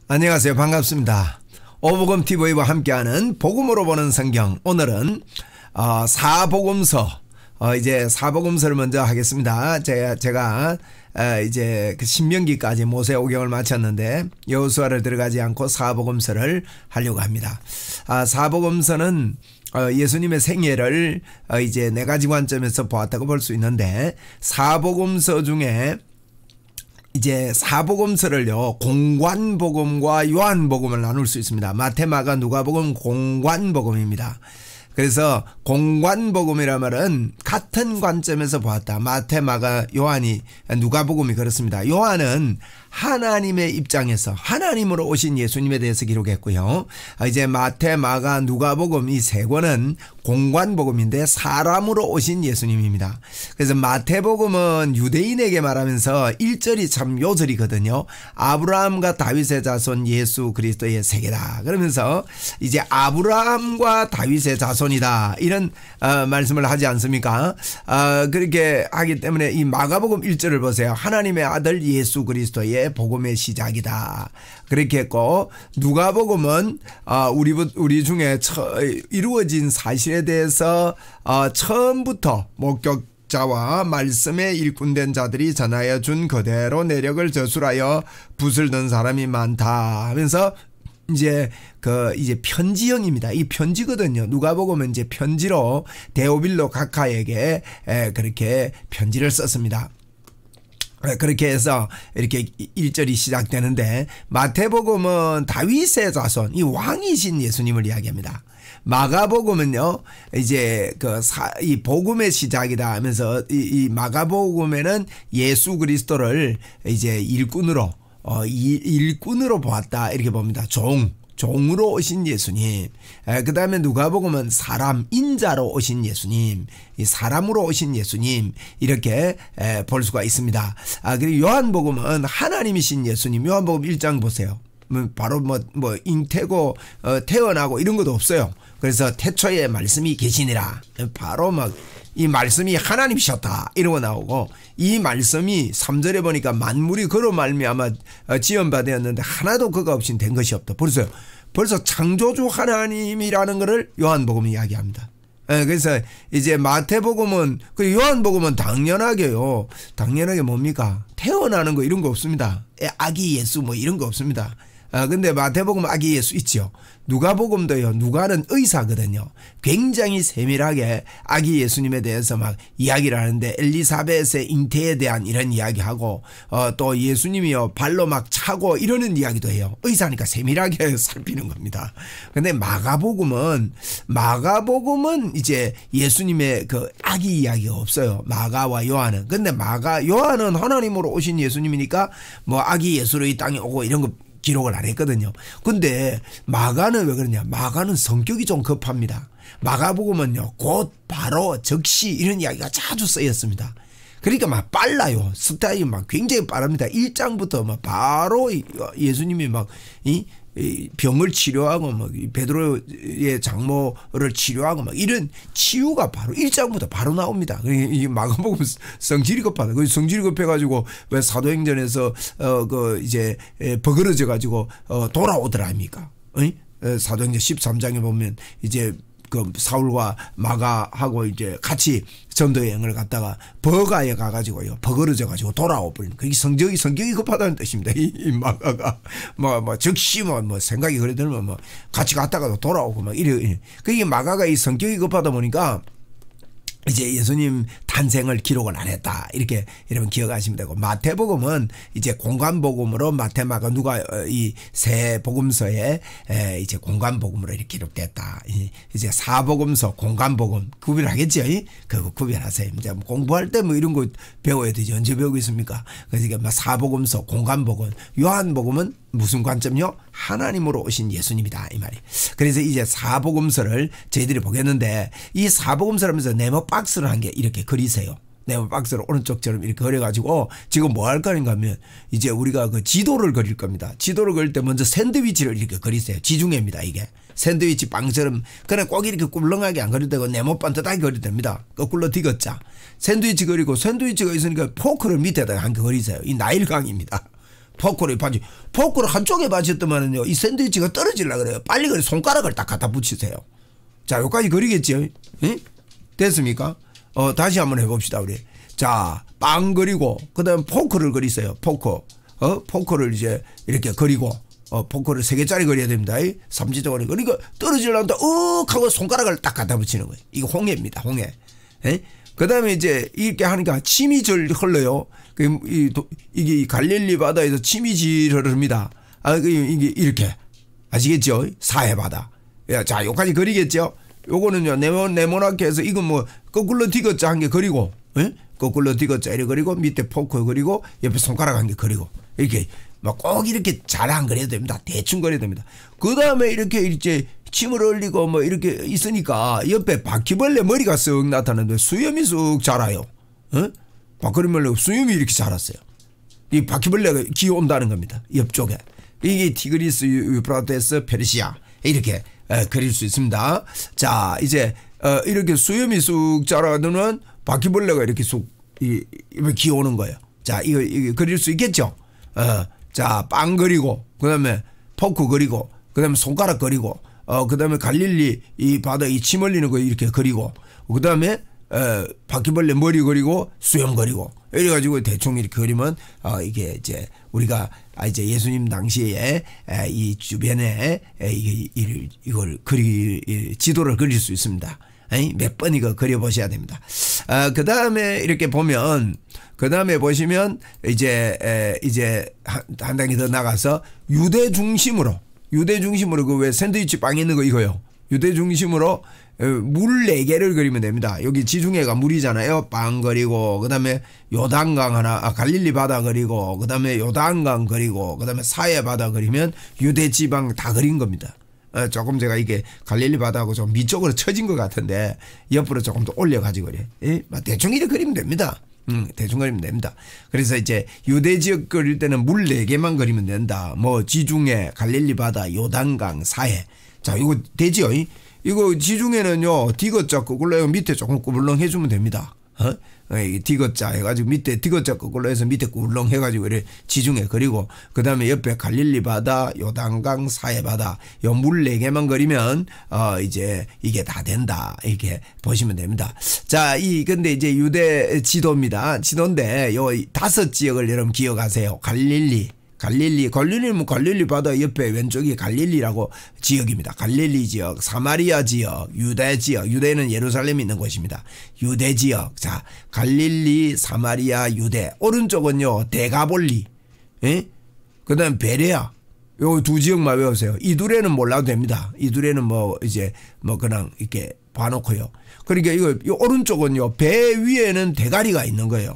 안녕하세요. 반갑습니다. 오복음TV와 함께하는 복음으로 보는 성경, 오늘은 사복음서, 이제 사복음서를 먼저 하겠습니다. 제가 이제 그 신명기까지 모세오경을 마쳤는데 여호수아를 들어가지 않고 사복음서를 하려고 합니다. 사복음서는 예수님의 생애를 이제 네 가지 관점에서 보았다고 볼 수 있는데, 사복음서 중에 이제 사복음서를요, 공관복음과 요한복음을 나눌 수 있습니다. 마태, 마가, 누가복음 공관복음입니다. 그래서 공관복음이라 말은 같은 관점에서 보았다. 마태, 마가, 요한이, 누가복음이 그렇습니다. 요한은 하나님의 입장에서 하나님으로 오신 예수님에 대해서 기록했고요. 이제 마태, 마가, 누가복음 이 세 권은 공관복음인데 사람으로 오신 예수님입니다. 그래서 마태복음은 유대인에게 말하면서 1절이 참 요절이거든요. 아브라함과 다윗의 자손 예수 그리스도의 세계다. 그러면서 이제 아브라함과 다윗의 자손이다, 이런 말씀을 하지 않습니까? 그렇게 하기 때문에 이 마가복음 1절을 보세요. 하나님의 아들 예수 그리스도의 복음의 시작이다, 그렇게 했고, 누가복음은 우리 중에 이루어진 사실에 대해서 처음부터 목격자와 말씀에 일꾼된 자들이 전하여 준 그대로 내력을 저술하여 붓을 든 사람이 많다 하면서 이제 이제 편지형입니다. 이 편지거든요. 누가복음은 이제 편지로 데오빌로 각하에게 그렇게 편지를 썼습니다. 그렇게 해서 이렇게 1절이 시작되는데, 마태복음은 다윗의 자손, 이 왕이신 예수님을 이야기합니다. 마가복음은요, 이제 이 복음의 시작이다 하면서 이 마가복음에는 예수 그리스도를 이제 일꾼으로 보았다, 이렇게 봅니다. 종으로 오신 예수님. 그 다음에 누가복음은 사람, 인자로 오신 예수님, 이 사람으로 오신 예수님, 이렇게 볼 수가 있습니다. 그리고 요한복음은 하나님이신 예수님. 요한복음 1장 보세요. 바로 잉태고 태어나고 이런 것도 없어요. 그래서 태초에 말씀이 계시니라, 바로 이 말씀이 하나님이셨다, 이러고 나오고, 이 말씀이 3절에 보니까 만물이 그로 말미암아 지연바 되었는데 하나도 그가 없인 된 것이 없다. 벌써 창조주 하나님이라는 것을 요한복음이 이야기합니다. 그래서 이제 마태복음은, 요한복음은 당연하게 뭡니까? 태어나는 거 이런 거 없습니다. 아기 예수 이런 거 없습니다. 근데 마태복음 아기 예수 있죠. 누가복음도요, 누가는 의사거든요. 굉장히 세밀하게 아기 예수님에 대해서 이야기를 하는데, 엘리사벳의 잉태에 대한 이런 이야기하고, 또 예수님이요 발로 차고 이러는 이야기도 해요. 의사니까 세밀하게 살피는 겁니다. 근데 마가복음은 이제 예수님의 아기 이야기가 없어요. 마가와 요한은. 근데 요한은 하나님으로 오신 예수님이니까 아기 예수로 이 땅에 오고 이런 거 기록을 안 했거든요. 근데 마가는 왜 그러냐? 마가는 성격이 좀 급합니다. 마가복음은요, 곧, 바로, 즉시 이런 이야기가 자주 쓰였습니다. 그러니까 빨라요. 스타일이 굉장히 빠릅니다. 1장부터 바로 예수님이 이 병을 치료하고 베드로의 장모를 치료하고 이런 치유가 바로 1장부터 바로 나옵니다. 이 마가복음 성질이 급하다. 성질이 급해가지고 왜 사도행전에서 이제 버그러져 가지고 돌아오더라 아닙니까? 사도행전 13장에 보면 이제 사울과 마가하고 이제 같이 전도 여행을 갔다가 버가에 가가지고요, 버거러져 가지고 돌아와 버리는, 그게 성격이 급하다는 뜻입니다. 이 마가가 즉시 생각이 그래 들면 같이 갔다가도 돌아오고 이래. 그게 마가가 이 성격이 급하다 보니까 이제 예수님 탄생을 기록을 안 했다, 이렇게 여러분 기억하시면 되고, 마태복음은 이제 공관복음으로 마태, 마가, 누가 이 세 복음서에 이제 공관복음으로 이렇게 기록됐다. 이제 사복음서, 공관복음 구별하겠죠? 그거 구별하세요. 이제 공부할 때 이런 거 배워야 되죠. 언제 배우고 있습니까? 그러니까 사복음서, 공관복음, 요한복음은 무슨 관점요? 하나님으로 오신 예수님이다, 이 말이. 그래서 이제 사복음서를 저희들이 보겠는데, 이 사복음서를 하면서 네모 박스를 한 게 이렇게 그리세요. 네모 박스를 오른쪽처럼 이렇게 그려가지고 지금 뭐 할 거인가 하면 이제 우리가 지도를 그릴 겁니다. 지도를 그릴 때 먼저 샌드위치를 이렇게 그리세요. 지중해입니다, 이게. 샌드위치 빵처럼. 그래 꼭 이렇게 꿀렁하게 안 그려도 되고 네모 반듯하게 그려도 됩니다. 거꾸로 디귿자. 샌드위치 그리고, 샌드위치가 있으니까 포크를 밑에다가 한 개 그리세요. 이 나일강입니다. 포크를 받지. 포크를 한쪽에 받쳤더만은요, 이 샌드위치가 떨어지려고 그래요. 빨리 그래 손가락을 딱 갖다 붙이세요. 자, 여기까지 그리겠죠? 예? 됐습니까? 다시 한번 해봅시다, 우리. 자, 빵 그리고, 그 다음에 포크를 그리세요. 포크. 포크를 이제 이렇게 그리고, 포크를 3개짜리 그려야 됩니다. 삼지적으로. 그러니까 떨어지려는데, 하고 손가락을 딱 갖다 붙이는 거예요. 이거 홍해입니다, 홍해. 예? 그 다음에 이제 이렇게 하니까 침이 절 흘러요. 이게 갈릴리 바다에서 침이 질 흐릅니다. 이게 이렇게. 아시겠죠? 사해 바다. 자, 요까지 그리겠죠? 요거는요, 네모나게 해서 이건 뭐, 거꾸로 디귿자 한 개 그리고, 예? 거꾸로 디귿자 이렇게 그리고, 밑에 포크 그리고, 옆에 손가락 한 개 그리고, 이렇게, 막 꼭 이렇게 잘 안 그려도 됩니다. 대충 그려야 됩니다. 그 다음에 이렇게 이제 침을 흘리고 뭐 이렇게 있으니까, 옆에 바퀴벌레 머리가 쓱 나타나는데 수염이 쑥 자라요. 바퀴벌레 수염이 이렇게 자랐어요. 이 바퀴벌레가 기어온다는 겁니다. 옆쪽에. 이게 티그리스 유프라테스 페르시아. 이렇게 그릴 수 있습니다. 자, 이제 이렇게 수염이 쑥 자라는 바퀴벌레가 이렇게 쑥 기어오는 거예요. 자, 이거 그릴 수 있겠죠? 자, 빵 그리고, 그 다음에 포크 그리고, 그 다음에 손가락 그리고, 그 다음에 갈릴리 이 바다 이 침 흘리는 거 이렇게 그리고, 그 다음에 바퀴벌레 머리 그리고 수염 그리고 이래가지고 대충 이렇게 그리면 이게 이제 우리가 이제 예수님 당시에 이 주변에 이걸 지도를 그릴 수 있습니다. 몇 번 이거 그려보셔야 됩니다. 그 다음에 이렇게 보면, 그 다음에 보시면 이제 한 단계 더 나가서 유대 중심으로 그 왜 샌드위치 빵 있는 거 이거요. 유대 중심으로 물 4개를 그리면 됩니다. 여기 지중해가 물이잖아요. 빵 그리고, 그 다음에 요단강 하나, 갈릴리 바다 그리고, 그 다음에 요단강 그리고, 그 다음에 사해 바다 그리면 유대 지방 다 그린 겁니다. 조금 제가 이게 갈릴리 바다하고 좀 밑쪽으로 처진 것 같은데 옆으로 조금 더 올려가지고 그래. 대충 이렇게 그리면 됩니다. 대충 그리면 됩니다. 그래서 이제 유대 지역 그릴 때는 물 4개만 그리면 된다. 뭐 지중해, 갈릴리 바다, 요단강, 사해. 자, 이거 되지요? 이거 지중해는요, 디귿자 거꾸로 밑에 조금 꾸물렁 해주면 됩니다. 디귿자 해가지고 밑에 디귿자 거꾸로 해서 밑에 꿀렁 해가지고 이래 지중해 그리고 그 다음에 옆에 갈릴리 바다, 요단강, 사해 바다 요 물 4개만 그리면 이제 이게 다 된다 이렇게 보시면 됩니다. 자, 근데 이제 유대 지도입니다. 지도인데 요 5지역을 여러분 기억하세요. 갈릴리는 갈릴리 바다 옆에 왼쪽이 갈릴리라고 지역입니다. 갈릴리 지역, 사마리아 지역, 유대 지역, 유대는 예루살렘이 있는 곳입니다. 유대 지역, 자, 갈릴리, 사마리아, 유대. 오른쪽은요, 데가볼리, 그 다음 베레아. 요 2지역만 외우세요. 이두레는 몰라도 됩니다. 이두레는 뭐 이제 뭐 그냥 이렇게 봐놓고요. 그러니까 이 오른쪽은요, 배 위에는 대가리가 있는 거예요.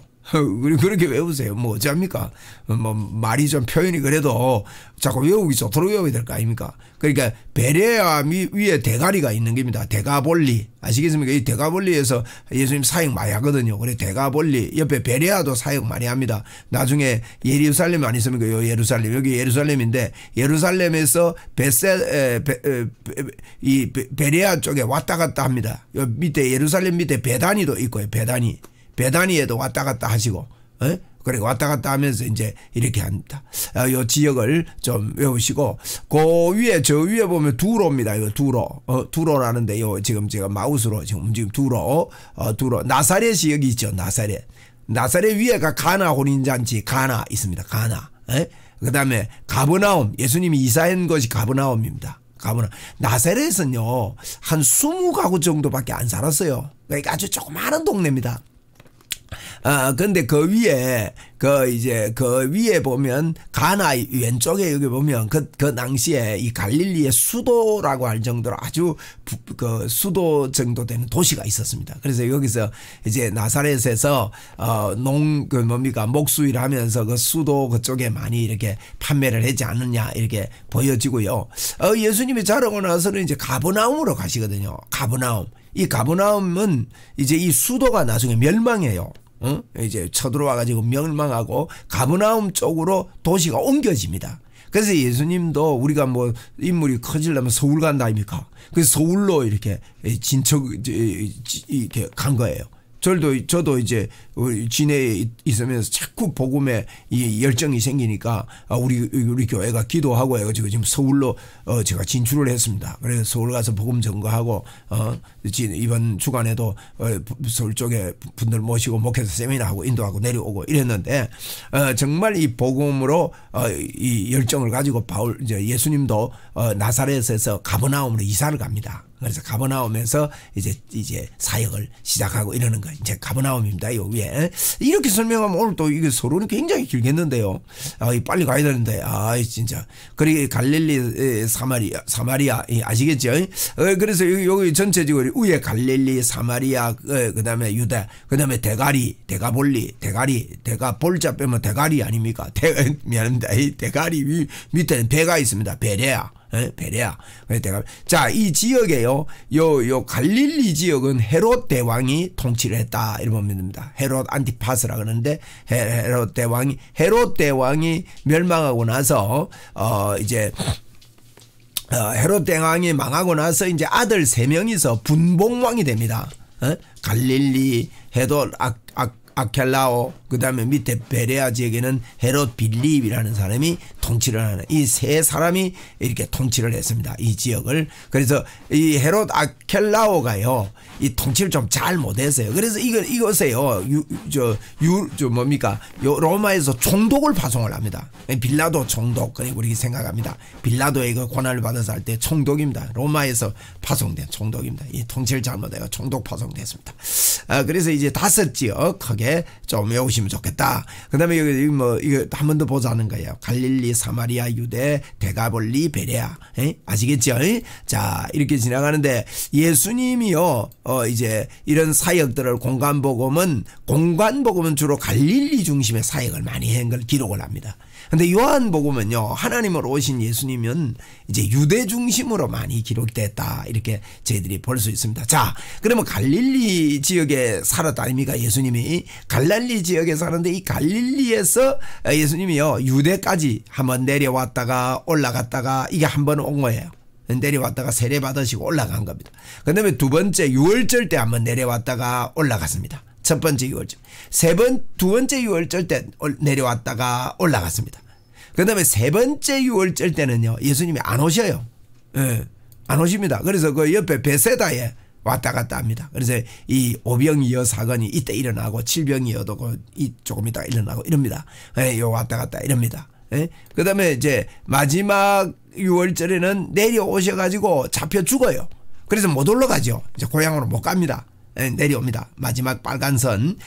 그렇게 외우세요. 뭐 어찌합니까? 뭐 말이 좀 표현이 그래도 자꾸 외우기 좋도록 외워야 될 거 아닙니까? 그러니까 베레아 위에 대가리가 있는 겁니다. 데가볼리 아시겠습니까? 이 데가볼리에서 예수님 사역 많이 하거든요. 그래 데가볼리 옆에 베레아도 사역 많이 합니다. 나중에 예루살렘 안 있습니까? 요 예루살렘 여기 예루살렘인데 예루살렘에서 베레아 쪽에 왔다 갔다 합니다. 요 밑에 예루살렘 밑에 베다니도 있고요. 베다니에도 왔다 갔다 하시고, 그래 왔다 갔다 하면서 이제 이렇게 합니다. 요 지역을 좀 외우시고, 저 위에 보면 두로입니다. 이거 두로라는데 지금 제가 마우스로 지금 움직임 두로, 나사렛이 여기 있죠. 나사렛 위에가 가나 혼인잔치, 가나 있습니다. 가나. 그 다음에 가버나움, 예수님이 이사한 것이 가버나움입니다. 나사렛은요, 한 20가구 정도밖에 안 살았어요. 그러니까 아주 조그마한 동네입니다. 근데 그 위에 보면 가나 왼쪽에 여기 보면 그 당시에 이 갈릴리의 수도라고 할 정도로 아주 그 수도 정도 되는 도시가 있었습니다. 그래서 여기서 이제 나사렛에서 목수일 하면서 그 수도 그쪽에 많이 이렇게 판매를 하지 않느냐 이렇게 보여지고요. 예수님이 자라고 나서는 이제 가버나움으로 가시거든요. 이 가버나움은 이제 이 수도가 나중에 멸망해요. 이제 쳐들어와가지고 멸망하고 가버나움 쪽으로 도시가 옮겨집니다. 그래서 예수님도 우리가 뭐 인물이 커지려면 서울 간다 아닙니까? 그래서 서울로 이렇게 이렇게 간 거예요. 저도 이제 우리 진해에 있으면서 자꾸 복음에 이 열정이 생기니까 우리 교회가 기도하고 해가지고 지금 서울로 제가 진출을 했습니다. 그래서 서울 가서 복음 전거하고 이번 주간에도 서울 쪽에 분들 모시고 목회자 세미나하고 인도하고 내려오고 이랬는데 정말 이 복음으로 이 열정을 가지고 이제 예수님도 나사렛에서 가버나움으로 이사를 갑니다. 그래서 가버나움에서 이제 사역을 시작하고 이러는 거 이제 가버나움입니다. 요 위에 이렇게 설명하면 오늘 또 이게 서론이 굉장히 길겠는데요. 빨리 가야 되는데 진짜 그리고 갈릴리 사마리아 아시겠죠? 그래서 여기 전체적으로 위에 갈릴리 사마리아 그다음에 유대 그다음에 대가볼리 대가볼자 빼면 대가리 아닙니까? 미안합니다. 이 대가리 밑에는 배가 있습니다. 베레아. 베레아. 자, 이 지역에요. 요 갈릴리 지역은 헤롯 대왕이 통치를 했다. 이렇게 보면 됩니다. 헤롯 안티파스라 그러는데 헤롯 대왕이 멸망하고 나서 이제 헤롯 대왕이 망하고 나서 이제 아들 3명이서 분봉왕이 됩니다. 갈릴리, 헤롯 아켈라오 그다음에 밑에 베레아 지역에는 헤롯 빌립이라는 사람이 통치를 하는 이 세 사람이 이렇게 통치를 했습니다. 이 지역을. 그래서 이 헤롯 아켈라오가요. 이 통치를 좀 잘 못했어요. 그래서 이것에요. 뭡니까? 로마에서 총독을 파송을 합니다. 빌라도 총독. 그리고 우리 생각합니다. 빌라도의 그 권한을 받아서 할 때 총독입니다. 로마에서 파송된 총독입니다. 이 통치를 잘못해서 총독 파송됐습니다. 그래서 이제 5지역 크게 좀 외우시면 좋겠다. 그 다음에 여기 이거 한 번 더 보자는 거예요. 갈릴리, 사마리아, 유대, 대가볼리, 베레아. 아시겠죠? 자, 이렇게 지나가는데 예수님이요, 이제 이런 사역들을 공관복음은 주로 갈릴리 중심의 사역을 많이 한 걸 기록을 합니다. 근데 요한복음은요, 하나님으로 오신 예수님은 이제 유대 중심으로 많이 기록됐다. 이렇게 저희들이 볼 수 있습니다. 자, 그러면 갈릴리 지역에 살았다 아닙니까? 예수님이 갈릴리 지역에 사는데 이 갈릴리에서 예수님이요, 유대까지 한번 내려왔다가 올라갔다가 이게 한 번 온 거예요. 내려왔다가 세례 받으시고 올라간 겁니다. 그 다음에 두 번째 유월절 때 한번 내려왔다가 올라갔습니다. 첫 번째 유월절. 두 번째 유월절 때 내려왔다가 올라갔습니다. 그 다음에 세 번째 유월절 때는요, 예수님이 안 오셔요. 안 오십니다. 그래서 그 옆에 베세다에 왔다 갔다 합니다. 그래서 이 오병이어 사건이 이때 일어나고 칠병이어도 조금 있다가 일어나고 이럽니다. 요 왔다 갔다 이럽니다. 그 다음에 이제 마지막 유월절에는 내려오셔가지고 잡혀 죽어요. 그래서 못 올라가죠. 이제 고향으로 못 갑니다. 내려옵니다. 마지막 빨간선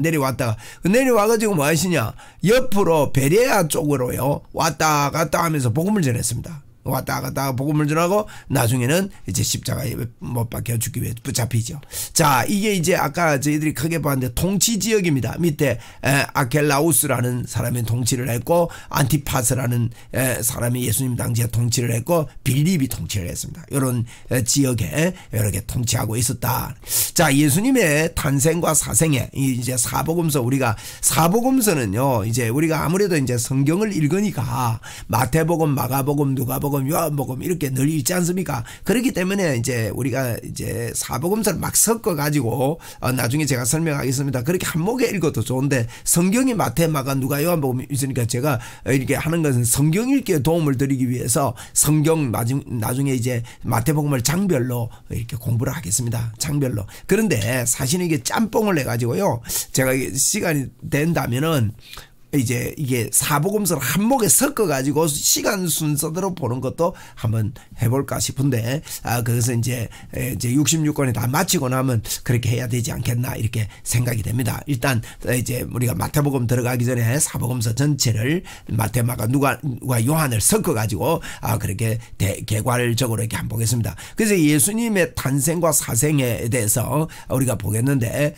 내려왔다가 내려와가지고 뭐 하시냐, 옆으로 베레아 쪽으로요 왔다 갔다 하면서 복음을 전했습니다. 왔다 갔다 복음을 전하고 나중에는 이제 십자가에 못 박혀 죽기 위해 붙잡히죠. 자, 이게 이제 아까 저희들이 크게 봤는데 통치 지역입니다. 밑에 아켈라우스라는 사람이 통치를 했고 안티파스라는 사람이 예수님 당시에 통치를 했고 빌립이 통치를 했습니다. 이런 지역에 이렇게 통치하고 있었다. 자, 예수님의 탄생과 사생애 이제 사복음서, 우리가 사복음서는요, 이제 우리가 아무래도 이제 성경을 읽으니까 마태복음, 마가복음, 누가복음, 요한복음 이렇게 늘 있지 않습니까? 그렇기 때문에 이제 우리가 이제 사복음서를 막 섞어 가지고 나중에 제가 설명하겠습니다. 그렇게 한목에 읽어도 좋은데 성경이 마태, 마가, 누가, 요한복음 있으니까 제가 이렇게 하는 것은 성경 읽기에 도움을 드리기 위해서 성경 나중에 이제 마태복음을 장별로 이렇게 공부를 하겠습니다. 장별로. 그런데 사실은 이게 짬뽕을 해 가지고요, 제가 시간이 된다면은 이제 이게 사복음서를 한목에 섞어가지고 시간 순서대로 보는 것도 한번 해볼까 싶은데, 그것은 이제 66권이 다 마치고 나면 그렇게 해야 되지 않겠나 이렇게 생각이 됩니다. 일단 이제 우리가 마태복음 들어가기 전에 사복음서 전체를 마태, 마가, 누가, 요한을 섞어가지고 그렇게 개괄적으로 이렇게 한번 보겠습니다. 그래서 예수님의 탄생과 사생에 대해서 우리가 보겠는데,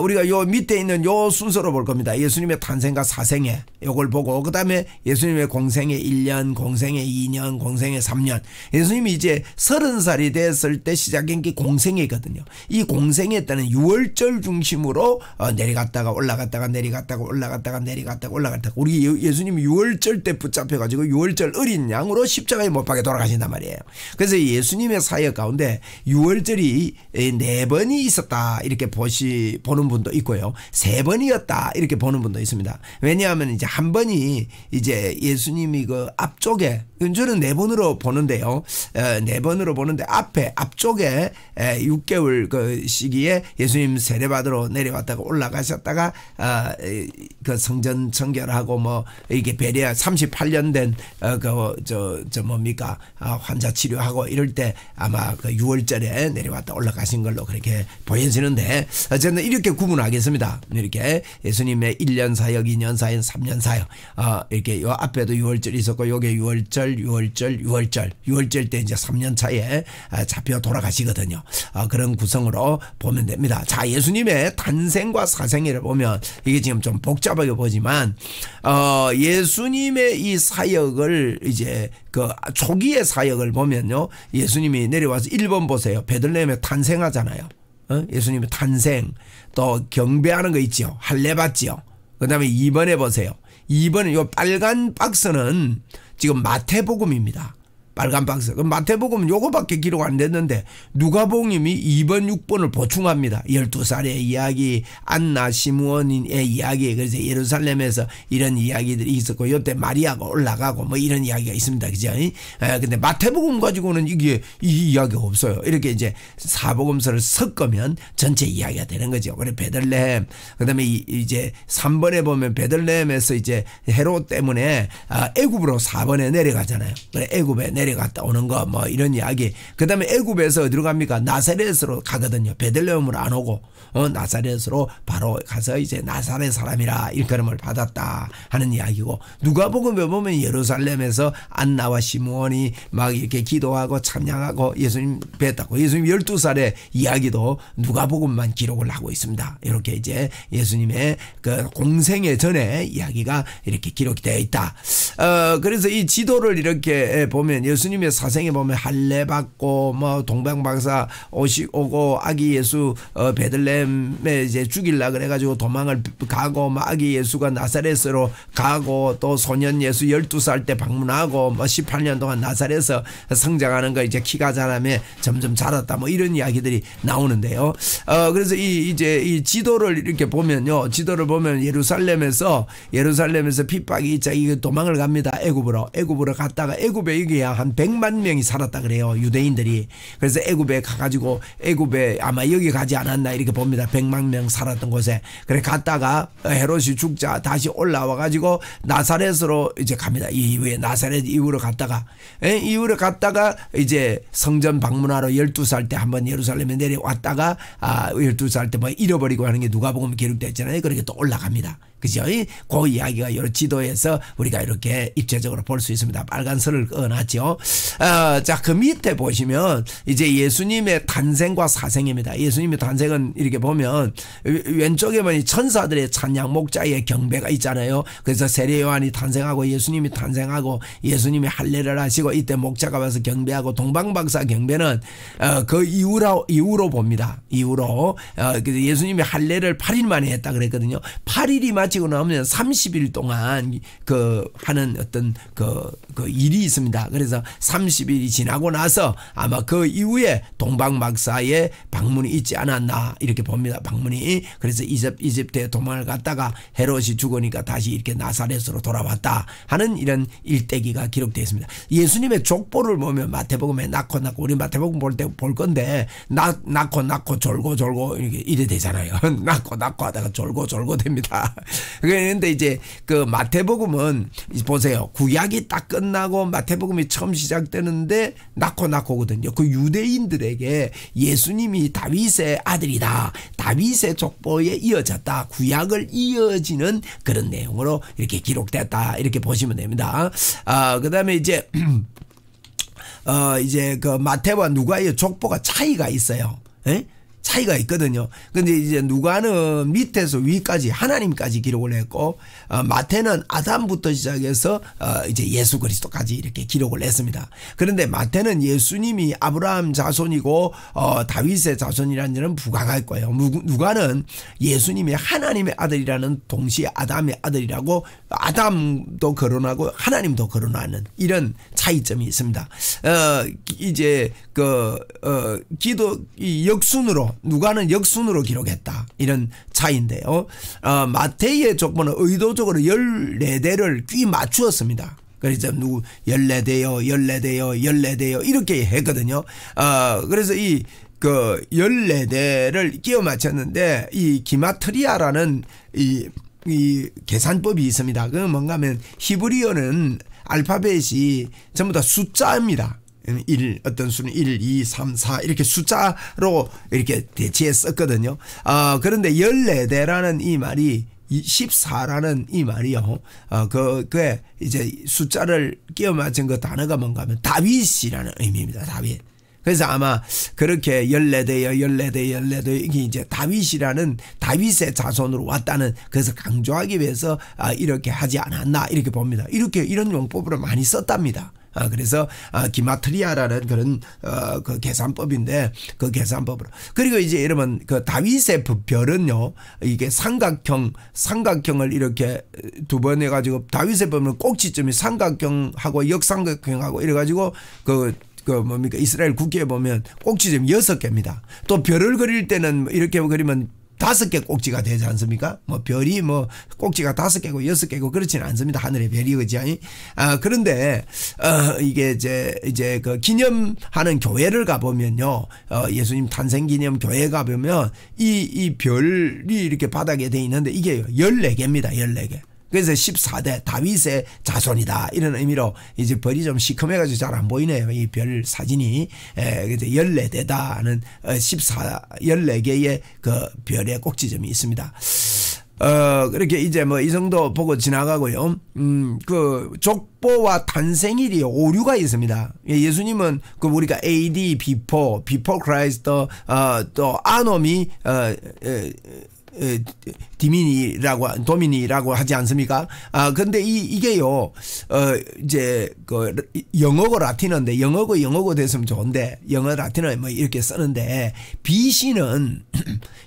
우리가 요 밑에 있는 요 순서로 볼 겁니다. 예수님의 탄생과 사생 사생애 요걸 보고 그다음에 예수님의 공생애 1년, 공생애 2년, 공생애 3년. 예수님이 이제 30살이 됐을 때 시작한 게 공생애거든요. 이 공생애 때는 6월절 중심으로 내려갔다가 올라갔다가 내려갔다가 올라갔다가 내려갔다가 올라갔다가 우리 예수님이 6월절 때 붙잡혀가지고 6월절 어린 양으로 십자가에 못 박혀 돌아가신단 말이에요. 그래서 예수님의 사역 가운데 6월절이 4번이 있었다 이렇게 보는 분도 있고요. 3번이었다 이렇게 보는 분도 있습니다. 왜냐하면 이제 한 번이 이제 예수님이 그 앞쪽에 저는 4번으로 보는데요. 4번으로 보는데 앞쪽에 6개월 그 시기에 예수님 세례받으러 내려왔다가 올라가셨다가 그 성전 청결하고 뭐 이게 베레아 38년 된 뭡니까 환자 치료하고 이럴 때 아마 그 6월절에 내려왔다 올라가신 걸로 그렇게 보여지는데 저는 이렇게 구분하겠습니다. 이렇게 예수님의 1년 사역, 2년 사역, 3년 사역 이렇게 요 앞에도 6월절 있었고 요게 6월절 때 이제 3년 차에 잡혀 돌아가시거든요. 그런 구성으로 보면 됩니다. 자, 예수님의 탄생과 사생애를 보면 이게 지금 좀 복잡하게 보지만 예수님의 이 사역을 이제 그 초기의 사역을 보면요. 예수님이 내려와서 1번 보세요. 베들레헴에 탄생하잖아요. 예수님의 탄생 또 경배하는 거 있죠. 할례 받지요. 그 다음에 2번에 보세요. 2번은 요 빨간 박스는 지금 마태복음입니다. 빨간 박스. 그럼 마태복음은 요거밖에 기록 안 됐는데 누가복음이 2번, 6번을 보충합니다. 12살의 이야기, 안나, 시므온의 이야기. 그래서 예루살렘에서 이런 이야기들이 있었고 요때 마리아가 올라가고 뭐 이런 이야기가 있습니다. 그죠? 근데 마태복음 가지고는 이 이야기가 없어요. 이렇게 이제 사복음서를 섞으면 전체 이야기가 되는 거죠. 그래 베들레헴. 그다음에 이제 3번에 보면 베들레헴에서 이제 헤롯 때문에 애굽으로 4번에 내려가잖아요. 그래 애굽에 내려갔다 오는 거 뭐 이런 이야기. 그 다음에 애굽에서 어디로 갑니까? 나사렛으로 가거든요. 베들레헴으로 안 오고 나사렛으로 바로 가서 이제 나사렛 사람이라 일컬음을 받았다 하는 이야기고, 누가복음에 보면 예루살렘에서 안나와 시므온이 막 이렇게 기도하고 찬양하고 예수님 뵀다고 예수님 12살의 이야기도 누가복음만 기록을 하고 있습니다. 이렇게 이제 예수님의 그 공생애 전에 이야기가 이렇게 기록이 되어 있다. 그래서 이 지도를 이렇게 보면 예수님의 사생에 보면 할례 받고 뭐 동방박사 오고 아기 예수 베들레헴에 이제 죽일라 그래가지고 도망을 가고 뭐 아기 예수가 나사렛으로 가고 또 소년 예수 12살 때 방문하고 뭐 18년 동안 나사렛에서 성장하는 거 이제 키가 자라며 점점 자랐다 뭐 이런 이야기들이 나오는데요. 그래서 이 지도를 이렇게 보면요. 지도를 보면 예루살렘에서 핍박이 있자 이 도망을 갑니다. 애굽으로 갔다가 애굽에 이게 한 100만 명이 살았다 그래요. 유대인들이. 그래서 애굽에 가가지고 애굽에 아마 여기 가지 않았나 이렇게 봅니다. 100만 명 살았던 곳에. 그래 갔다가 헤롯이 죽자 다시 올라와 가지고 나사렛으로 이제 갑니다. 이후에 나사렛 이후로 갔다가 이제 성전 방문하러 12살 때 한번 예루살렘에 내려왔다가 12살 때 뭐 잃어버리고 하는 게 누가복음 기록되어 있잖아요. 그렇게 또 올라갑니다. 그죠? 그 이야기가 여러 지도에서 우리가 이렇게 입체적으로 볼 수 있습니다. 빨간 선을 그어놨죠. 자, 그 밑에 보시면 이제 예수님의 탄생과 사생입니다. 예수님의 탄생은 이렇게 보면 왼쪽에 보면 천사들의 찬양 목자의 경배가 있잖아요. 그래서 세례 요한이 탄생하고 예수님이 탄생하고 예수님이 할례를 하시고 이때 목자가 와서 경배하고 동방박사 경배는 그 이후로 봅니다. 이후로 예수님이 할례를 8일 만에 했다 그랬거든요. 8일이 마치고 나면 30일 동안 그 하는 어떤 그 일이 있습니다. 그래서 30일이 지나고 나서 아마 그 이후에 동방박사의 방문이 있지 않았나 이렇게 봅니다. 방문이. 그래서 이집트에 도망을 갔다가 헤롯이 죽으니까 다시 이렇게 나사렛으로 돌아왔다 하는 이런 일대기가 기록되어 있습니다. 예수님의 족보를 보면 마태복음에 낳고 우리 마태복음 볼 때 볼 건데 낳고 졸고 이래 되잖아요. 낳고 하다가 졸고 됩니다. 그런데 이제 그 마태복음은 보세요. 구약이 딱 끝나고 마태복음이 처음 시작되는데 낳고거든요. 그 유대인들에게 예수님이 다윗의 아들이다. 다윗의 족보에 이어졌다. 구약을 이어지는 그런 내용으로 이렇게 기록됐다. 이렇게 보시면 됩니다. 그 다음에 이제 그 마태와 누가의 족보가 차이가 있어요. 에? 차이가 있거든요. 근데 이제 누가는 밑에서 위까지 하나님까지 기록을 했고 마태는 아담부터 시작해서 이제 예수 그리스도까지 이렇게 기록을 했습니다. 그런데 마태는 예수님이 아브라함 자손이고 다윗의 자손이라는 점은 부각할 거예요. 누가는 예수님이 하나님의 아들이라는 동시에 아담의 아들이라고 아담도 거론하고 하나님도 거론하는 이런 차이점이 있습니다. 이제 이 역순으로 누가는 역순으로 기록했다 이런 차이인데요. 마태의 족보는 의도적으로 14대를 끼 맞추었습니다. 그래서 14대요 이렇게 했거든요. 그래서 이 14대를 끼워 맞췄는데 이 기마트리아라는 이 계산법이 있습니다. 그건 뭔가 하면 히브리어는 알파벳이 전부 다 숫자입니다. 1, 어떤 수는 1, 2, 3, 4 이렇게 숫자로 이렇게 대체해 썼거든요. 그런데 14대라는 이 말이 14라는 이 말이요. 그게 이제 숫자를 끼워 맞춘 그 단어가 뭔가 하면 다윗이라는 의미입니다. 다윗. 그래서 아마 그렇게 14대요 이게 이제 다윗이라는 다윗의 자손으로 왔다는 그래서 강조하기 위해서 이렇게 하지 않았나 이렇게 봅니다. 이런 용법으로 많이 썼답니다. 그래서 기마트리아라는 그런 그 계산법인데 그 계산법으로 그리고 이제 여러분 그 다윗의 별은요 이게 삼각형을 이렇게 두 번 해가지고 다윗의 별은 꼭지점이 삼각형하고 역삼각형하고 이래가지고 뭡니까 이스라엘 국기에 보면 꼭지점이 6개입니다. 또 별을 그릴 때는 이렇게 그리면 5개 꼭지가 되지 않습니까? 별이 꼭지가 5개고 6개고 그렇지는 않습니다. 하늘의 별이 그죠? 그런데 이게 이제 그 기념하는 교회를 가보면요, 예수님 탄생 기념 교회 가보면 이 별이 이렇게 바닥에 돼 있는데 이게 14개입니다. 14개. 그래서 14대 다윗의 자손이다 이런 의미로 이제 별이 좀 시커매가지고 잘 안 보이네요. 이 별 사진이. 그래서 14대다는 14개의 그 별의 꼭지점이 있습니다. 그렇게 이제 이 정도 보고 지나가고요. 그 족보와 탄생일이 오류가 있습니다. 예수님은 우리가 AD before Christ 또 아놈이 도미니라고 하지 않습니까? 근데 이게요, 이제 영어고 라틴어인데 영어고 됐으면 좋은데 영어 라틴어에 이렇게 쓰는데 BC는